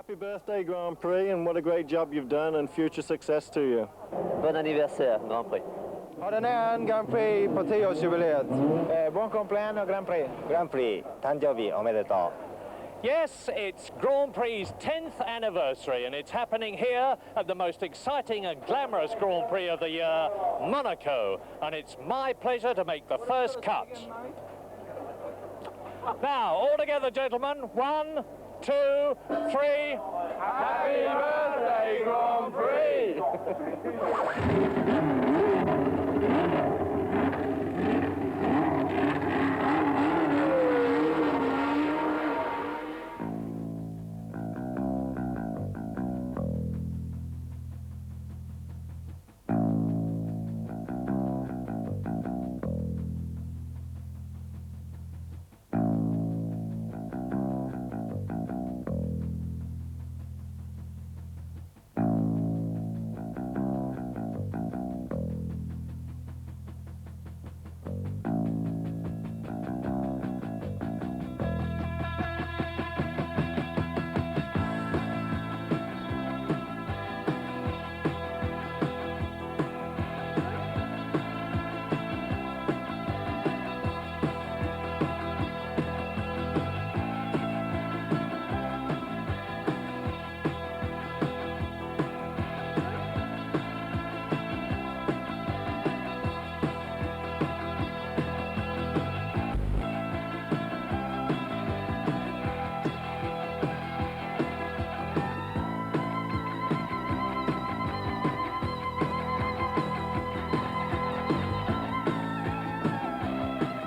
Happy birthday, Grand Prix, and what a great job you've done, and future success to you. Bon anniversaire, Grand Prix. Har den här en Grand Prix på 10-årsjubileet. Buon compleanno Grand Prix. Grand Prix, 誕生日おめでとう. Yes, it's Grand Prix's 10th anniversary, and it's happening here at the most exciting and glamorous Grand Prix of the year, Monaco. And it's my pleasure to make the first cut. Now, all together, gentlemen. 1, 2, 3. Happy birthday, Grand Prix!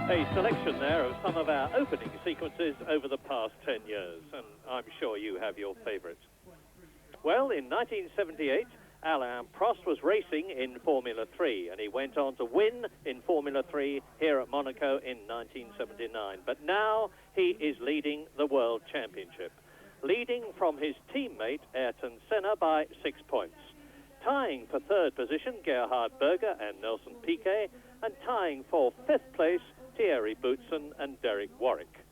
A selection there of some of our opening sequences over the past 10 years, and I'm sure you have your favourites. Well, in 1978, Alain Prost was racing in Formula 3, and he went on to win in Formula 3 here at Monaco in 1979. But now he is leading the World Championship, leading from his teammate Ayrton Senna by 6 points. Tying for third position, Gerhard, Berger and Nelson Piquet, and tying for fifth place, Thierry Boutsen and Warwick.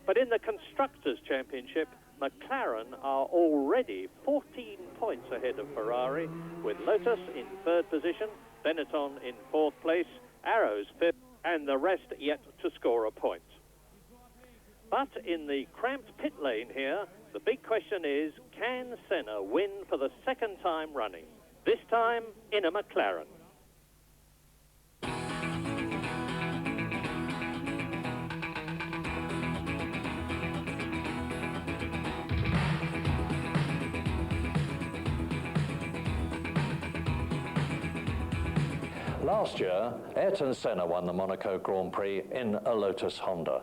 But in the Constructors Championship, McLaren are already 14 points ahead of Ferrari, with Lotus in third position, Benetton in fourth place, Arrows fifth, and the rest yet to score a point. But in the cramped pit lane here, the big question is, can Senna win for the second time running? This time in a McLaren. Last year, Ayrton Senna won the Monaco Grand Prix in a Lotus-Honda.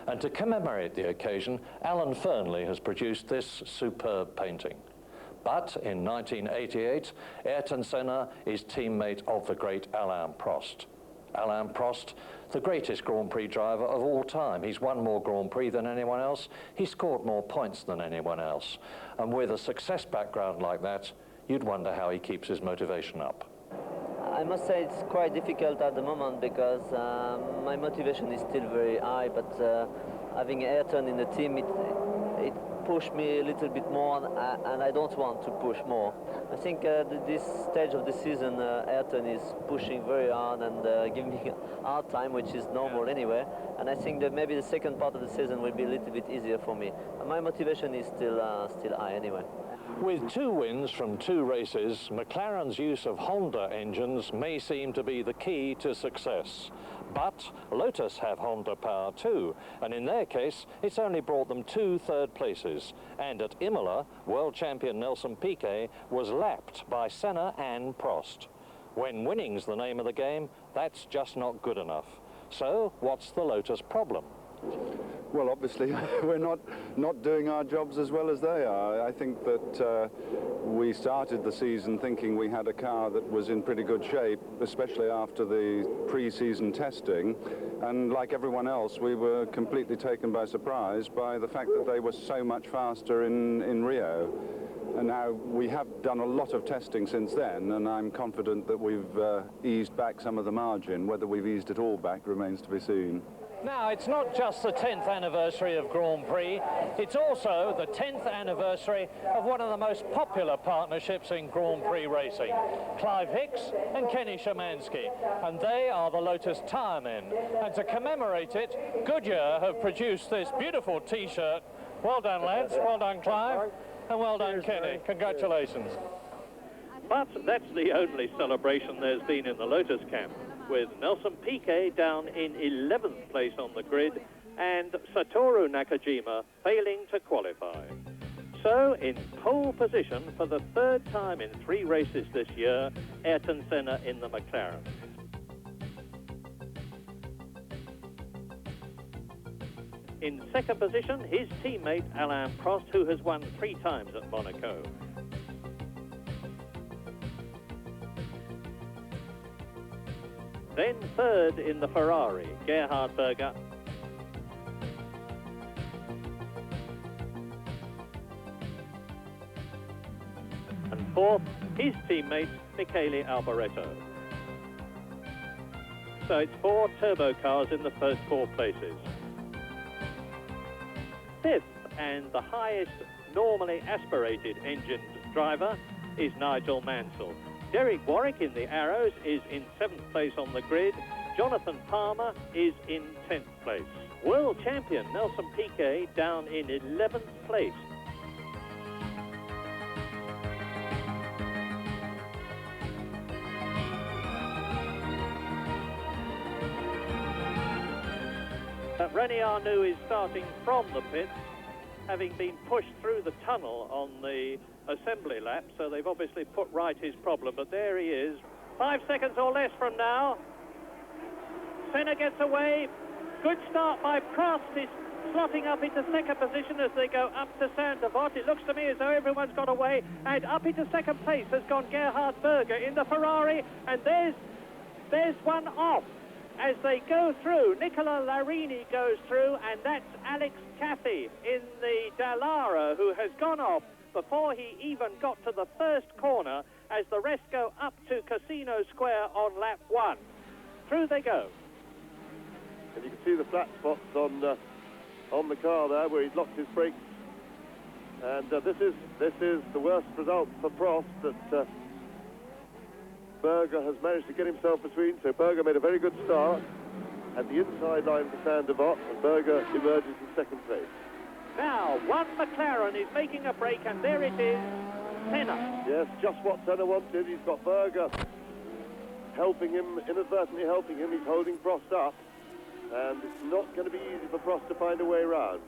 And to commemorate the occasion, Alan Fernley has produced this superb painting. But in 1988, Ayrton Senna is teammate of the great Alain Prost. Alain Prost, the greatest Grand Prix driver of all time. He's won more Grand Prix than anyone else. He's scored more points than anyone else. And with a success background like that, you'd wonder how he keeps his motivation up. I must say it's quite difficult at the moment because my motivation is still very high, but having Ayrton in the team, it pushed me a little bit more, and I don't want to push more. I think this stage of the season, Ayrton is pushing very hard and giving me a hard time, which is normal anyway. And I think that maybe the second part of the season will be a little bit easier for me. And my motivation is still high anyway. With 2 wins from 2 races, McLaren's use of Honda engines may seem to be the key to success. But Lotus have Honda power too, and in their case, it's only brought them 2 third places. And at Imola, world champion Nelson Piquet was lapped by Senna and Prost. When winning's the name of the game, that's just not good enough. So, what's the Lotus problem? Well, obviously, we're not doing our jobs as well as they are. I think that we started the season thinking we had a car that was in pretty good shape, especially after the pre-season testing. And like everyone else, we were completely taken by surprise by the fact that they were so much faster in Rio. And now we have done a lot of testing since then, and I'm confident that we've eased back some of the margin. Whether we've eased it all back remains to be seen. Now, it's not just the 10th anniversary of Grand Prix, it's also the 10th anniversary of one of the most popular partnerships in Grand Prix racing, Clive Hicks and Kenny Szymanski, and they are the Lotus Tyre Men. And to commemorate it, Goodyear have produced this beautiful T-shirt. Well done, lads. Well done, Clive. And well done, Kenny. Congratulations. But that's the only celebration there's been in the Lotus camp, with Nelson Piquet down in 11th place on the grid and Satoru Nakajima failing to qualify. So, in pole position for the third time in 3 races this year, Ayrton Senna in the McLaren. In second position, his teammate Alain Prost, who has won 3 times at Monaco. Then third in the Ferrari, Gerhard Berger. And fourth, his teammate, Michele Alboreto. So it's 4 turbo cars in the first 4 places. Fifth, and the highest normally aspirated engined driver, is Nigel Mansell. Derek Warwick in the Arrows is in 7th place on the grid. Jonathan Palmer is in 10th place. World champion Nelson Piquet down in 11th place. René Arnoux is starting from the pits, having been pushed through the tunnel on the assembly lap, so they've obviously put right his problem, but there he is. 5 seconds or less from now. Senna gets away. Good start by Prost. He's slotting up into second position as they go up to Saint-Devote. It looks to me as though everyone's got away, and up into second place has gone Gerhard Berger in the Ferrari, and there's one off. As they go through, Nicola Larini goes through, and that's Alex Caffey in the Dallara, who has gone off before he even got to the first corner, as the rest go up to Casino Square on lap 1. Through they go. And you can see the flat spots on the car there where he's locked his brakes. And this is the worst result for Prost, that Berger has managed to get himself between. So Berger made a very good start at the inside line for Saint-Devote, and Berger emerges in second place. Now, one McLaren is making a break, and there it is, Senna. Yes, just what Senna wanted. He's got Berger helping him, inadvertently helping him. He's holding Prost up, and it's not going to be easy for Prost to find a way around.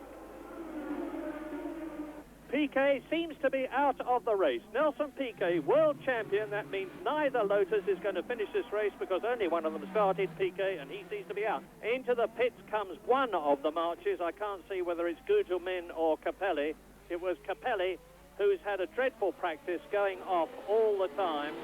Piquet seems to be out of the race. Nelson Piquet, world champion. That means neither Lotus is going to finish this race, because only one of them started, Piquet, and he seems to be out. Into the pits comes one of the marches. I can't see whether it's Gugelmin or Capelli. It was Capelli, who's had a dreadful practice going off all the time.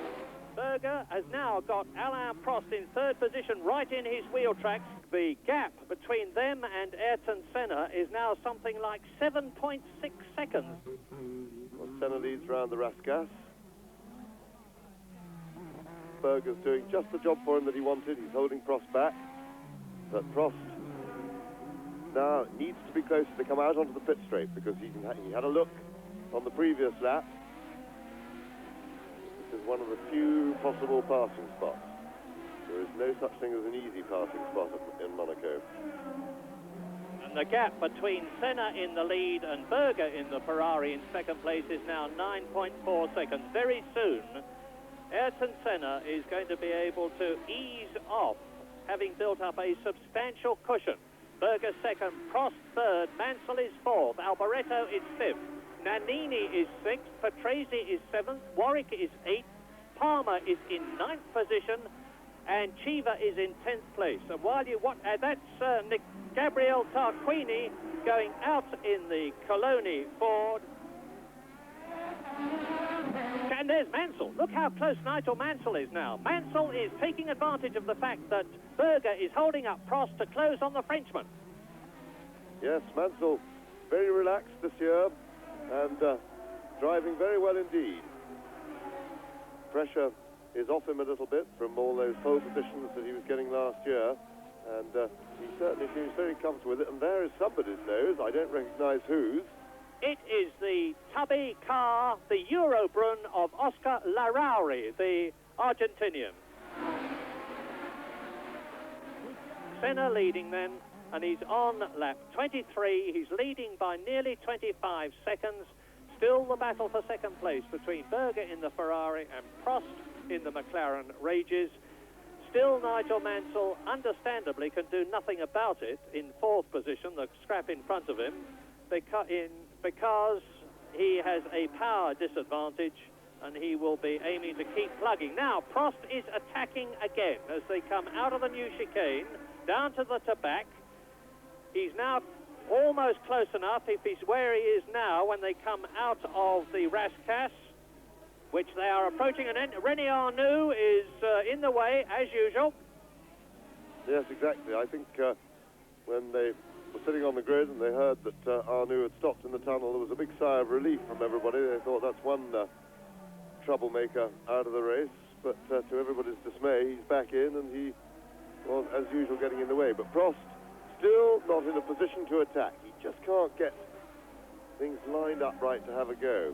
Berger has now got Alain Prost in third position, right in his wheel tracks. The gap between them and Ayrton Senna is now something like 7.6 seconds. Well, Senna leads round the Rasgas. Berger's doing just the job for him that he wanted. He's holding Prost back. But Prost now needs to be closer to come out onto the pit straight, because he had a look on the previous lap. This is one of the few possible passing spots. There is no such thing as an easy passing spot in Monaco. And the gap between Senna in the lead and Berger in the Ferrari in second place is now 9.4 seconds. Very soon, Ayrton Senna is going to be able to ease off, having built up a substantial cushion. Berger second, Prost third, Mansell is fourth, Alboreto is fifth, Nannini is sixth, Patrese is seventh, Warwick is eighth, Palmer is in ninth position, and Chiva is in 10th place. And while you watch, that's Gabriele Tarquini going out in the Coloni Ford. And there's Mansell. Look how close Nigel Mansell is now. Mansell is taking advantage of the fact that Berger is holding up Prost to close on the Frenchman. Yes, Mansell very relaxed this year and driving very well indeed. Pressure is off him a little bit from all those pole positions that he was getting last year, and He certainly seems very comfortable with it, and there is somebody's nose. I don't recognise whose. It is the tubby car, the Eurobrun of Oscar Larrauri, the Argentinian. Senna leading then, and he's on lap 23. He's leading by nearly 25 seconds. Still the battle for second place between Berger in the Ferrari and Prost in the McLaren rages. Still Nigel Mansell, understandably, can do nothing about it in fourth position, the scrap in front of him, because he has a power disadvantage and he will be aiming to keep plugging. Now, Prost is attacking again as they come out of the new chicane, down to the Tabac. He's now almost close enough if he's where he is now when they come out of the Rascasse, which they are approaching, and René Arnoux is in the way, as usual. Yes, exactly. I think when they were sitting on the grid and they heard that Arnoux had stopped in the tunnel, there was a big sigh of relief from everybody. They thought that's one troublemaker out of the race, but to everybody's dismay, he's back in, and he was, as usual, getting in the way. But Prost still not in a position to attack. He just can't get things lined up right to have a go.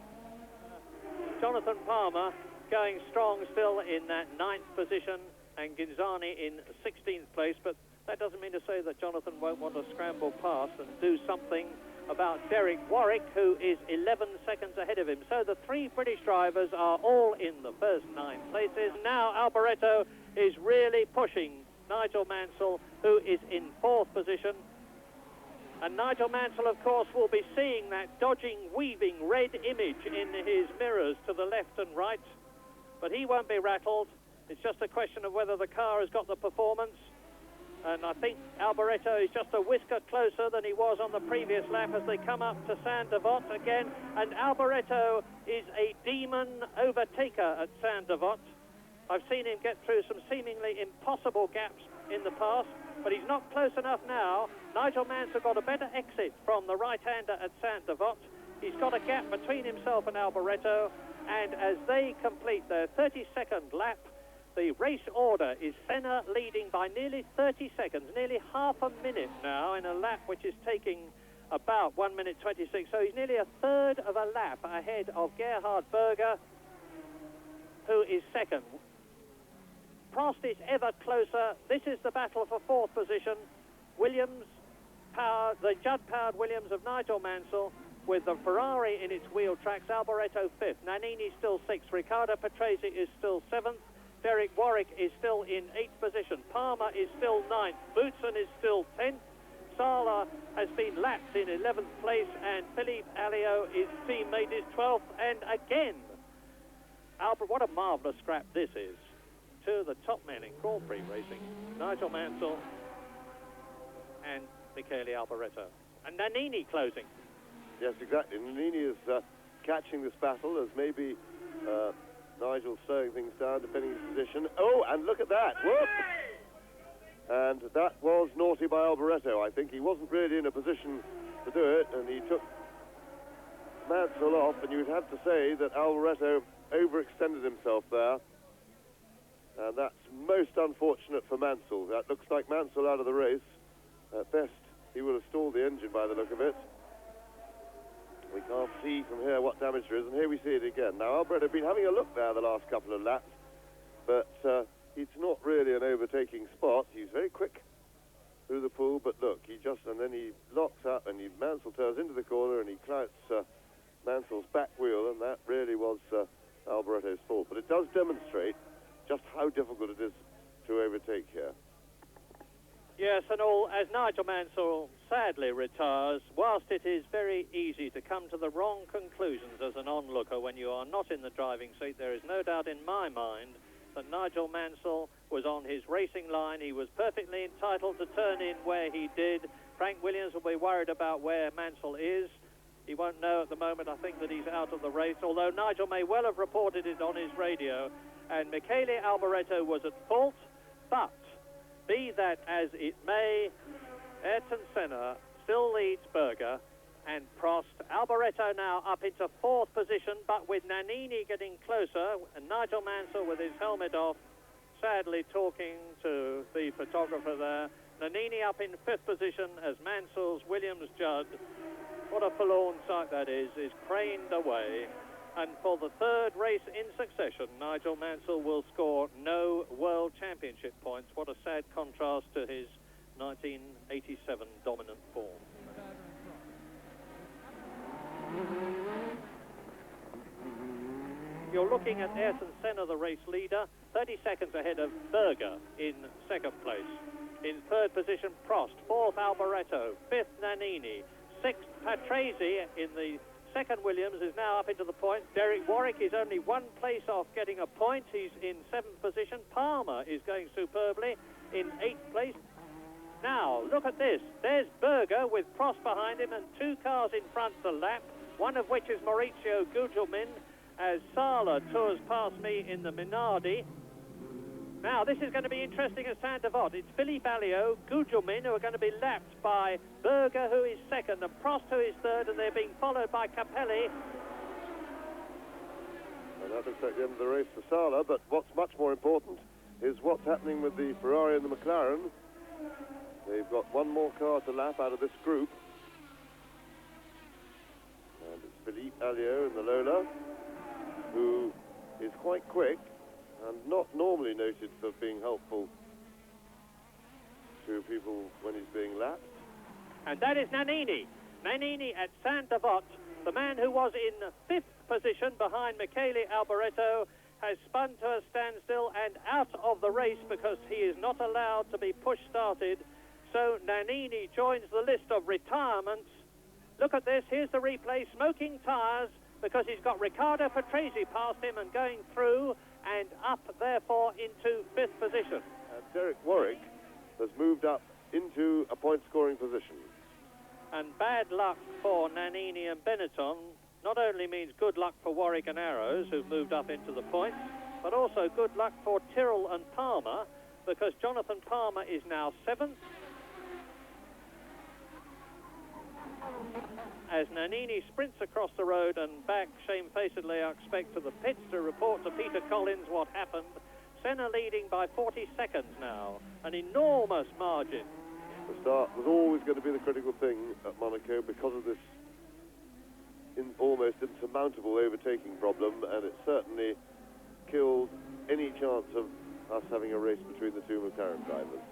Jonathan Palmer going strong still in that 9th position, and Ghinzani in 16th place, but that doesn't mean to say that Jonathan won't want to scramble past and do something about Derek Warwick, who is 11 seconds ahead of him. So the three British drivers are all in the first 9 places. Now Alboreto is really pushing Nigel Mansell, who is in 4th position. And Nigel Mansell, of course, will be seeing that dodging, weaving red image in his mirrors to the left and right. But he won't be rattled. It's just a question of whether the car has got the performance. And I think Alboreto is just a whisker closer than he was on the previous lap as they come up to Saint-Devote again. And Alboreto is a demon overtaker at Saint-Devote. I've seen him get through some seemingly impossible gaps in the past, but he's not close enough now. Nigel Mansell got a better exit from the right-hander at Saint-Devote. He's got a gap between himself and Alboreto, and as they complete their 32nd lap, the race order is Senna leading by nearly 30 seconds, nearly half a minute now in a lap which is taking about 1 minute 26. So he's nearly a third of a lap ahead of Gerhard Berger, who is second. Prost is ever closer. This is the battle for 4th position. Williams, the Judd-powered Williams of Nigel Mansell, with the Ferrari in its wheel tracks. Alboreto 5th. Nannini still 6th. Riccardo Patrese is still 7th. Derek Warwick is still in 8th position. Palmer is still 9th. Boutsen is still 10th. Sala has been lapped in 11th place, and Philippe Alliot, his teammate, is 12th. And again, what a marvellous scrap this is. Two of the top men in Grand Prix racing, Nigel Mansell and Michele Alboreto. And Nannini closing. Yes, exactly. Nannini is catching this battle as maybe Nigel's slowing things down, defending his position. Oh, and look at that. Whoop! And that was naughty by Alboreto. I think he wasn't really in a position to do it, and he took Mansell off, and you'd have to say that Alboreto overextended himself there. And that's most unfortunate for Mansell. That looks like Mansell out of the race. At best, he would have stalled the engine by the look of it. We can't see from here what damage there is, and here we see it again. Now, Alboreto has been having a look there the last couple of laps, but it's not really an overtaking spot. He's very quick through the pool, but look, and then he locks up, and Mansell turns into the corner, and he clouts Mansell's back wheel, and that really was Alboreto's fault. But it does demonstrate just how difficult it is to overtake here. Yes, and all, as Nigel Mansell sadly retires, whilst it is very easy to come to the wrong conclusions as an onlooker when you are not in the driving seat, there is no doubt in my mind that Nigel Mansell was on his racing line. He was perfectly entitled to turn in where he did. Frank Williams will be worried about where Mansell is. He won't know at the moment, I think, that he's out of the race, although Nigel may well have reported it on his radio. And Michele Alboreto was at fault, but be that as it may, Ayrton Senna still leads Berger and Prost. Alboreto now up into 4th position, but with Nannini getting closer, and Nigel Mansell with his helmet off, sadly talking to the photographer there. Nannini up in 5th position as Mansell's Williams Judd, what a forlorn sight that is craned away. And for the 3rd race in succession, Nigel Mansell will score no World Championship points. What a sad contrast to his 1987 dominant form. You're looking at Ayrton Senna, the race leader, 30 seconds ahead of Berger in 2nd place. In 3rd position, Prost. 4th, Alboreto. 5th, Nannini. 6th, Patrese in the 2nd Williams is now up into the point. Warwick is only 1 place off getting a point. He's in 7th position. Palmer is going superbly in 8th place. Now, look at this. There's Berger with Prost behind him and 2 cars in front to lap, one of which is Maurizio Gugelmin, as Sala tours past me in the Minardi. Now, this is going to be interesting at Saint-Devote. It's Philippe Alliot, Gugelmin, who are going to be lapped by Berger, who is 2nd, and Prost, who is 3rd, and they're being followed by Capelli. And that looks like the end of the race for Sala, but what's much more important is what's happening with the Ferrari and the McLaren. They've got 1 more car to lap out of this group. And it's Philippe Alliot in the Lola, who is quite quick and not normally noted for being helpful to people when he's being lapped. And that is Nannini. Nannini at Saint-Devote, the man who was in 5th position behind Michele Alboreto, has spun to a standstill and out of the race because he is not allowed to be push-started. So Nannini joins the list of retirements. Look at this, here's the replay, smoking tyres, because he's got Riccardo Patrese past him and going through and up, therefore, into 5th position. And Derek Warwick has moved up into a point-scoring position. And bad luck for Nannini and Benetton not only means good luck for Warwick and Arrows, who've moved up into the points, but also good luck for Tyrrell and Palmer, because Jonathan Palmer is now 7th. As Nannini sprints across the road and back shamefacedly, I expect, to the pits to report to Peter Collins what happened. Senna leading by 40 seconds now, an enormous margin. The start was always going to be the critical thing at Monaco because of this almost insurmountable overtaking problem, and it certainly killed any chance of us having a race between the 2 McLaren drivers.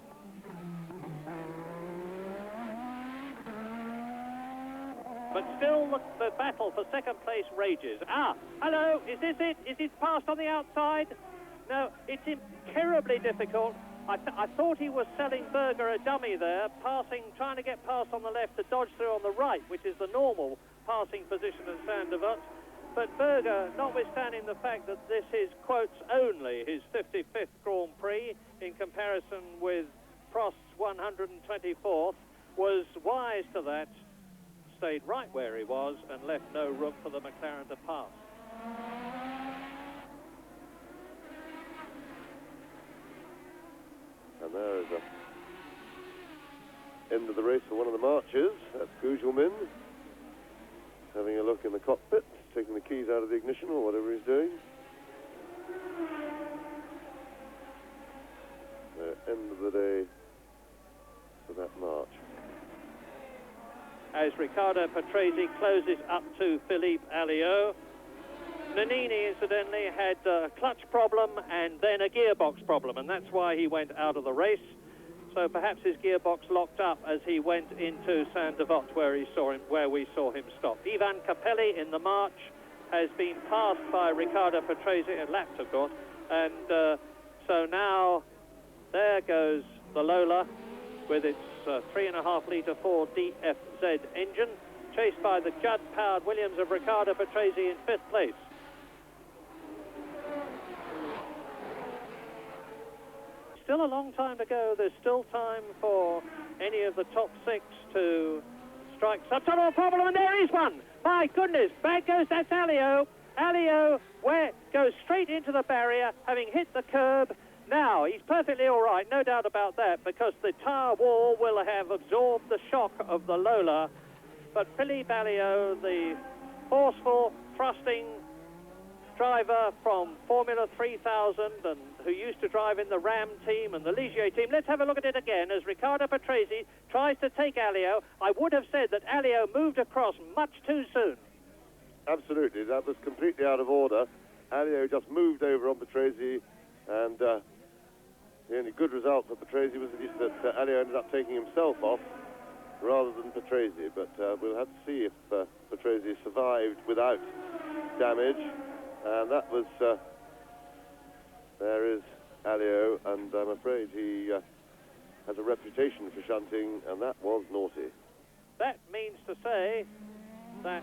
But still, the battle for 2nd place rages. Hello, is this it? Is it passed on the outside? No, it's terribly difficult. I thought he was selling Berger a dummy there, trying to get past on the left to dodge through on the right, which is the normal passing position at Saint-Devote. But Berger, notwithstanding the fact that this is, quotes, only his 55th Grand Prix in comparison with Prost's 124th, was wise to that, stayed right where he was and left no room for the McLaren to pass. And there is the end of the race for one of the marches. That's Gugelmin having a look in the cockpit, taking the keys out of the ignition or whatever he's doing. End of the day for that march. As Riccardo Patrese closes up to Philippe Alliot. Nannini, incidentally, had a clutch problem and then a gearbox problem, and that's why he went out of the race. So perhaps his gearbox locked up as he went into Saint-Devote, where we saw him stop. Ivan Capelli in the march has been passed by Riccardo Patrese, and lapped, of course. And so now there goes the Lola with its 3.5-litre Ford DFZ engine, chased by the Judd-powered Williams of Riccardo Patrese in 5th place. Still a long time to go. There's still time for any of the top 6 to strike some sort of problem, and there is one. My goodness, back goes, that's Alliot. Alliot goes straight into the barrier, having hit the curb. Now, he's perfectly all right, no doubt about that, because the tyre wall will have absorbed the shock of the Lola. But Philippe Alliot, the forceful, thrusting driver from Formula 3000 and who used to drive in the Ram team and the Ligier team. Let's have a look at it again as Riccardo Patrese tries to take Alio. I would have said that Alio moved across much too soon. Absolutely, that was completely out of order. Alio just moved over on Patrese, and the only good result for Patrese was that Alio ended up taking himself off rather than Patrese. But we'll have to see if Patrese survived without damage. And that was, there is Alio, and I'm afraid he has a reputation for shunting, and that was naughty. That means to say that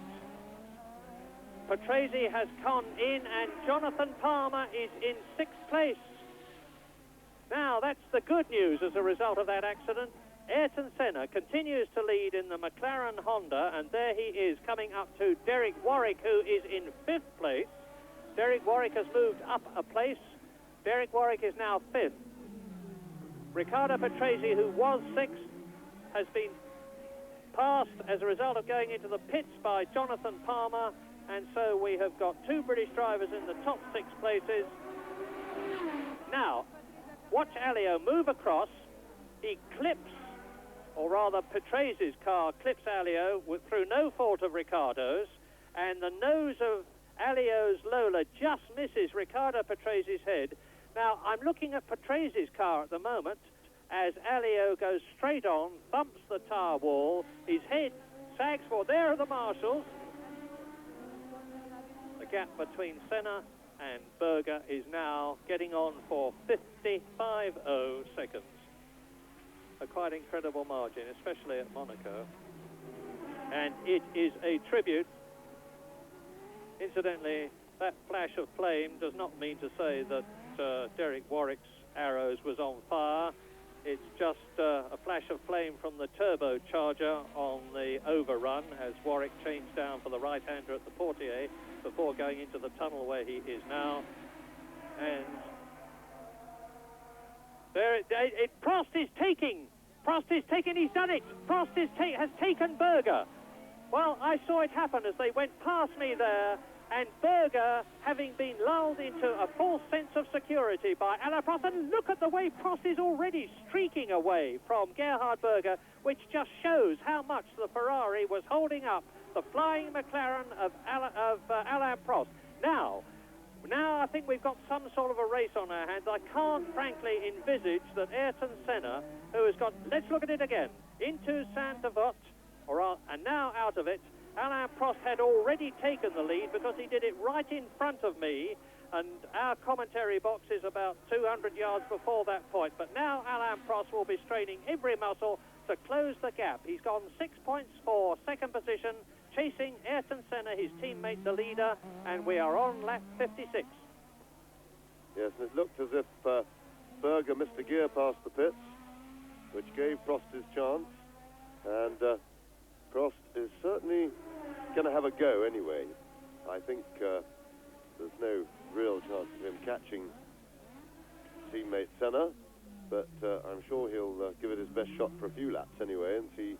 Patrese has gone in and Jonathan Palmer is in 6th place. Now, that's the good news as a result of that accident. Ayrton Senna continues to lead in the McLaren-Honda, and there he is coming up to Derek Warwick, who is in 5th place. Derek Warwick has moved up a place. Derek Warwick is now 5th. Riccardo Patrese, who was 6th, has been passed as a result of going into the pits by Jonathan Palmer, and so we have got 2 British drivers in the top 6 places. Now, watch Alio move across. He clips, or rather Patrese's car clips Alio through no fault of Riccardo's, and the nose of Alio's Lola just misses Riccardo Patrese's head. Now, I'm looking at Patrese's car at the moment as Alio goes straight on, bumps the tyre wall, his head sags forward. There are the marshals. The gap between Senna and Berger is now getting on for 55.0 seconds. A quite incredible margin, especially at Monaco. And it is a tribute. Incidentally, that flash of flame does not mean to say that Derek Warwick's Arrows was on fire. It's just a flash of flame from the turbocharger on the overrun as Warwick changed down for the right-hander at the portiere before going into the tunnel where he is now. And there Prost is taking. He's done it. Prost has taken Berger. Well, I saw it happen as they went past me there, and Berger, having been lulled into a false sense of security by Alain Prost, and look at the way Prost is already streaking away from Gerhard Berger, which just shows how much the Ferrari was holding up the flying McLaren of Alain Prost. Now I think we've got some sort of a race on our hands. I can't, frankly, envisage that Ayrton Senna, who has got, let's look at it again, into Saint-Devote, and now out of it. Alain Prost had already taken the lead because he did it right in front of me, and our commentary box is about 200 yards before that point. But now Alain Prost will be straining every muscle to close the gap. He's gone 6 points for second position, chasing Ayrton Senna, his teammate, the leader, and we are on lap 56. Yes, and it looked as if Berger missed a gear past the pits, which gave Prost his chance, and Prost is certainly going to have a go anyway. I think there's no real chance of him catching teammate Senna, but I'm sure he'll give it his best shot for a few laps anyway and see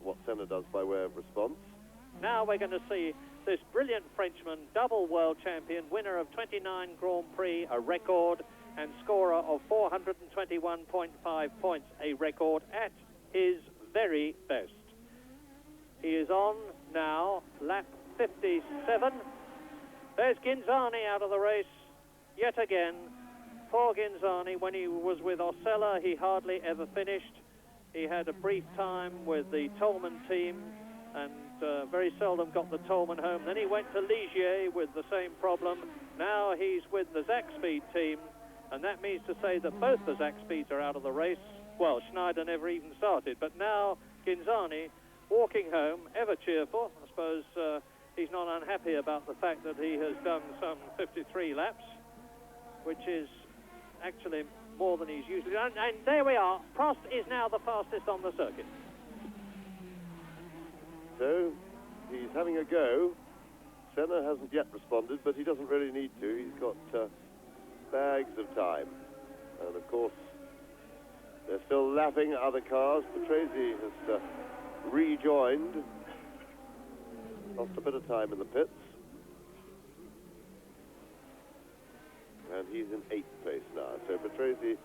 what Senna does by way of response. Now we're going to see this brilliant Frenchman, double world champion, winner of 29 Grand Prix, a record, and scorer of 421.5 points, a record at his very best. He is on now, lap 57. There's Ghinzani out of the race, yet again. Poor Ghinzani, when he was with Osella, he hardly ever finished. He had a brief time with the Tolman team and very seldom got the Tolman home. Then he went to Ligier with the same problem. Now he's with the Zakspeed team, and that means to say that both the Zakspeeds are out of the race. Well, Schneider never even started, but now Ghinzani walking home, ever cheerful. I suppose he's not unhappy about the fact that he has done some 53 laps, which is actually more than he's usually done. And there we are. Prost is now the fastest on the circuit. So he's having a go. Senna hasn't yet responded, but he doesn't really need to. He's got bags of time. And of course, they're still lapping other cars. Patrese has rejoined. Lost a bit of time in the pits. and he's in 8th place now. So Patrese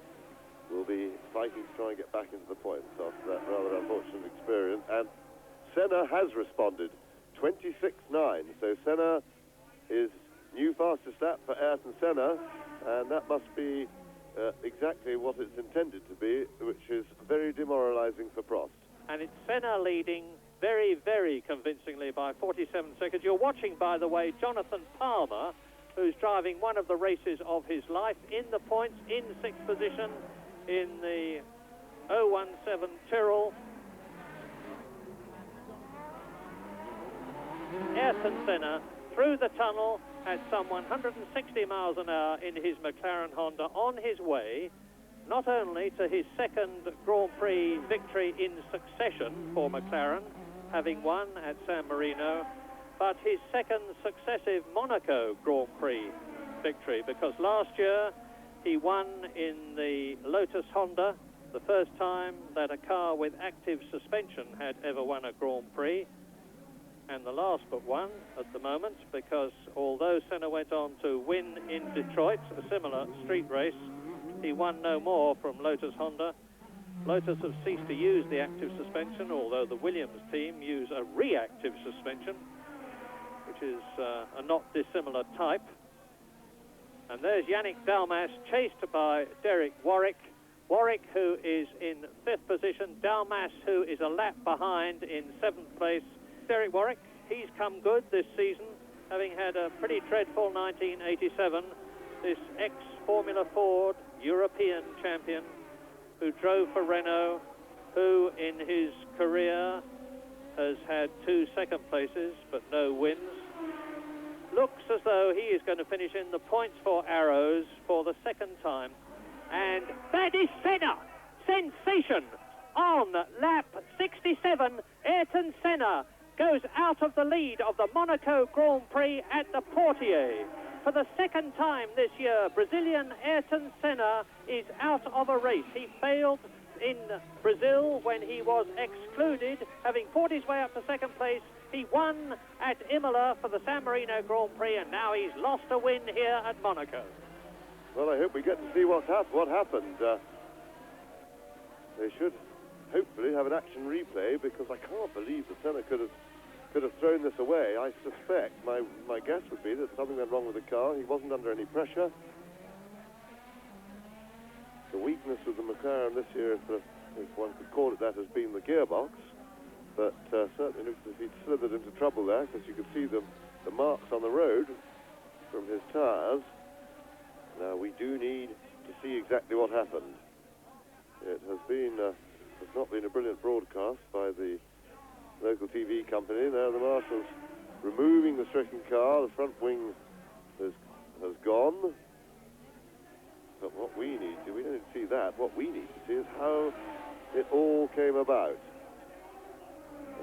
will be fighting to try and get back into the points after that rather unfortunate experience. And Senna has responded, 26.9. So Senna is new fastest lap for Ayrton Senna, and that must be exactly what it's intended to be, which is very demoralizing for Prost. And it's Senna leading very, very convincingly by 47 seconds. You're watching, by the way, Jonathan Palmer, who's driving one of the races of his life, in the points, in 6th position in the 017 Tyrrell. Ayrton Senna through the tunnel at some 160 miles an hour in his McLaren-Honda, on his way not only to his 2nd Grand Prix victory in succession for McLaren, having won at San Marino, but his 2nd successive Monaco Grand Prix victory, because last year he won in the Lotus-Honda, the first time that a car with active suspension had ever won a Grand Prix, and the last but one at the moment, because although Senna went on to win in Detroit, a similar street race, he won no more from Lotus-Honda. Lotus have ceased to use the active suspension, although the Williams team use a reactive suspension, which is a not dissimilar type. And there's Yannick Dalmas, chased by Derek Warwick. Warwick, who is in 5th position. Dalmas, who is a lap behind in 7th place. Derek Warwick, he's come good this season, having had a pretty dreadful 1987. This ex-Formula Ford European champion who drove for Renault, who in his career has had 2 second places but no wins. Looks as though he is going to finish in the points for Arrows for the 2nd time. And that is Senna! Sensation! On lap 67, Ayrton Senna goes out of the lead of the Monaco Grand Prix at the Portier. For the 2nd time this year, Brazilian Ayrton Senna is out of a race. He failed in Brazil when he was excluded, having fought his way up to 2nd place. He won at Imola for the San Marino Grand Prix, and now he's lost a win here at Monaco. Well, I hope we get to see what happened. They should hopefully have an action replay, because I can't believe that Senna could have thrown this away. I suspect, my guess would be that something went wrong with the car. He wasn't under any pressure. The weakness of the McLaren this year, if one could call it that, has been the gearbox. But certainly looks as if he'd slithered into trouble there, because you could see the marks on the road from his tyres. Now, we do need to see exactly what happened. It has not been a brilliant broadcast by the local TV company. Now the marshal's removing the stricken car. The front wing has gone. But what we need to, we don't need to see that. What we need to see is how it all came about.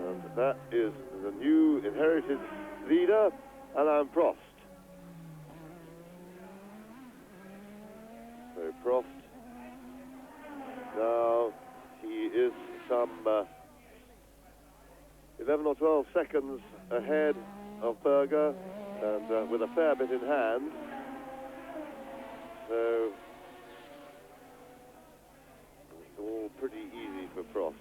And that is the new inherited leader, Alain Prost. So Prost, now he is some 11 or 12 seconds ahead of Berger, and with a fair bit in hand. So it's all pretty easy for Prost.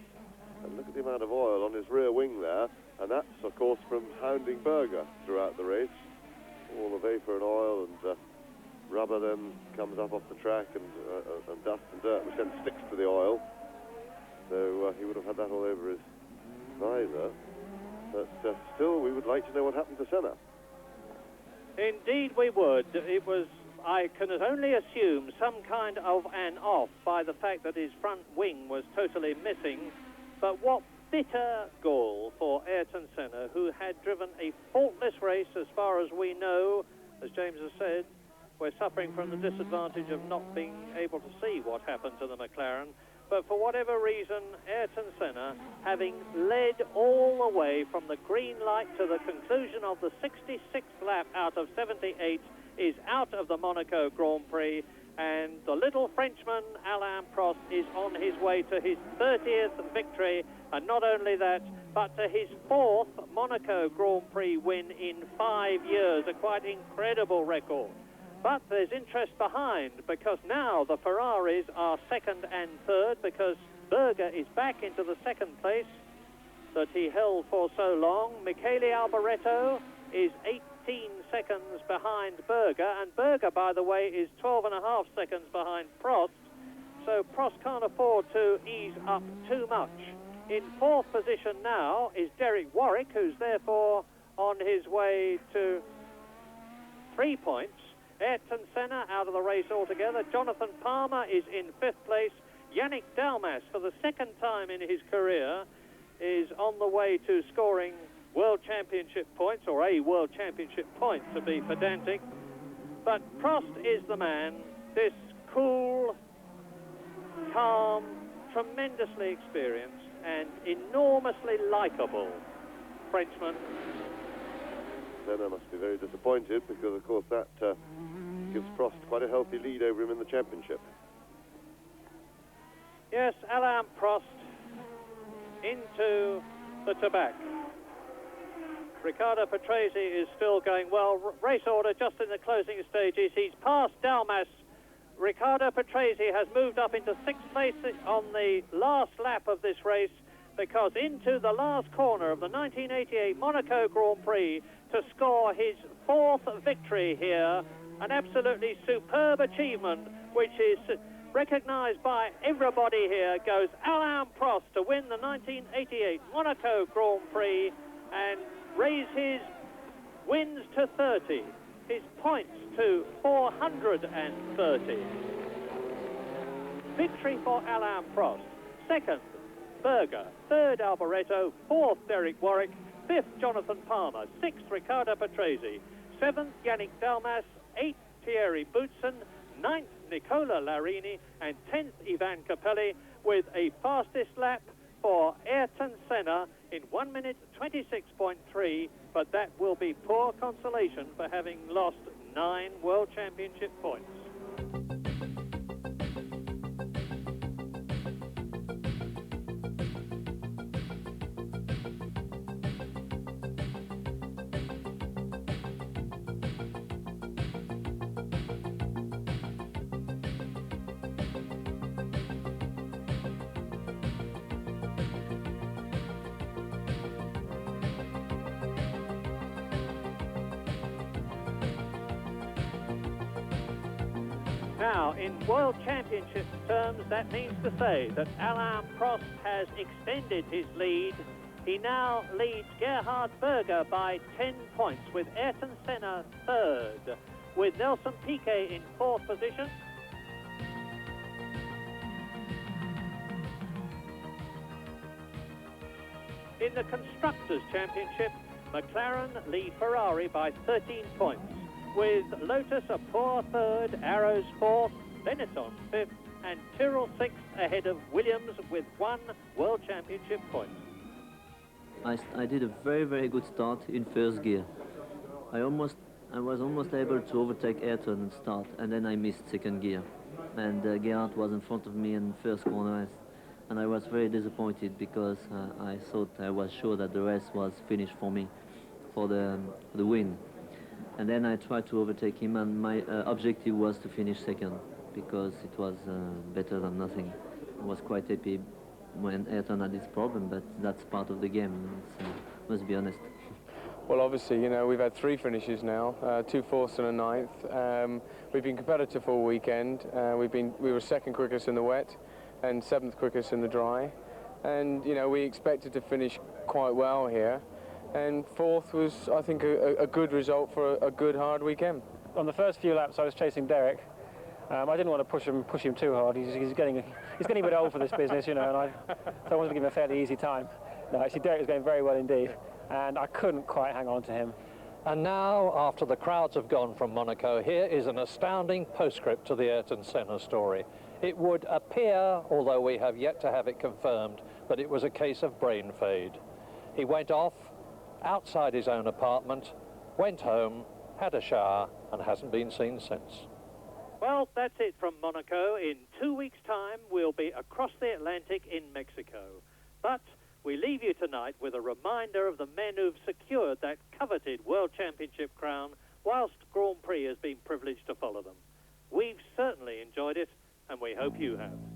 And look at the amount of oil on his rear wing there, and that's of course from hounding Berger throughout the race. All the vapor and oil and rubber then comes up off the track, and dust and dirt, which then sticks to the oil. So he would have had that all over his visor. But still, we would like to know what happened to Senna. Indeed we would. It was, I can only assume, some kind of an off by the fact that his front wing was totally missing. But what bitter gall for Ayrton Senna, who had driven a faultless race as far as we know. As James has said, we're suffering from the disadvantage of not being able to see what happened to the McLaren. But for whatever reason, Ayrton Senna, having led all the way from the green light to the conclusion of the 66th lap out of 78, is out of the Monaco Grand Prix, and the little Frenchman, Alain Prost, is on his way to his 30th victory, and not only that, but to his 4th Monaco Grand Prix win in 5 years, a quite incredible record. But there's interest behind, because now the Ferraris are second and third, because Berger is back into the second place that he held for so long. Michele Alboreto is 18 seconds behind Berger, and Berger, by the way, is 12.5 seconds behind Prost, so Prost can't afford to ease up too much. In fourth position now is Derek Warwick, who's therefore on his way to 3 points. Ayrton Senna out of the race altogether. Jonathan Palmer is in fifth place. Yannick Dalmas, for the second time in his career, is on the way to scoring World Championship points, or a World Championship point to be pedantic. But Prost is the man, this cool, calm, tremendously experienced and enormously likeable Frenchman. Senna must be very disappointed, because of course that gives Prost quite a healthy lead over him in the championship. Yes, Alain Prost into the tobacco. Riccardo Patrese is still going well. Race order just in the closing stages. He's passed Dalmas. Riccardo Patrese has moved up into sixth place on the last lap of this race, because into the last corner of the 1988 Monaco Grand Prix to score his fourth victory here. An absolutely superb achievement, which is recognised by everybody here, goes Alain Prost to win the 1988 Monaco Grand Prix and raise his wins to 30, his points to 430. Victory for Alain Prost. Second, Berger. Third, Alboreto. Fourth, Derek Warwick. Fifth, Jonathan Palmer. Sixth, Riccardo Patrese. Seventh, Yannick Dalmas. Eighth, Thierry Boutsen. Ninth, Nicola Larini. And 10th, Ivan Capelli, with a fastest lap for Ayrton Senna in 1 minute 26.3, but that will be poor consolation for having lost 9 World Championship points. Now, in World Championship terms, that means to say that Alain Prost has extended his lead. He now leads Gerhard Berger by 10 points, with Ayrton Senna third, with Nelson Piquet in fourth position. In the Constructors Championship, McLaren lead Ferrari by 13 points, with Lotus a poor third, Arrows fourth, Benetton fifth, and Tyrrell sixth, ahead of Williams with 1 World Championship point. I did a very, very good start in first gear. I was almost able to overtake Ayrton and start, and then I missed second gear. And Gerhard was in front of me in first corner, and I was very disappointed, because I was sure that the race was finished for me, for the win. And then I tried to overtake him, and my objective was to finish second, because it was better than nothing. I was quite happy when Ayrton had this problem, but that's part of the game, must be honest. Well, obviously, you know, we've had 3 finishes now, 2 fourths and a 9th. We've been competitive all weekend. We were second quickest in the wet and 7th quickest in the dry. And, you know, we expected to finish quite well here. And 4th was, I think, a good result for a good, hard weekend. On the first few laps, I was chasing Derek. I didn't want to push him too hard. He's getting a bit old for this business, you know, and so I wanted to give him a fairly easy time. No, actually, Derek was going very well indeed, and I couldn't quite hang on to him. And now, after the crowds have gone from Monaco, here is an astounding postscript to the Ayrton Senna story. It would appear, although we have yet to have it confirmed, that it was a case of brain fade. He went off outside his own apartment, went home, had a shower, and hasn't been seen since. Well, that's it from Monaco. In 2 weeks' time, we'll be across the Atlantic in Mexico. But we leave you tonight with a reminder of the men who've secured that coveted World Championship crown, whilst Grand Prix has been privileged to follow have.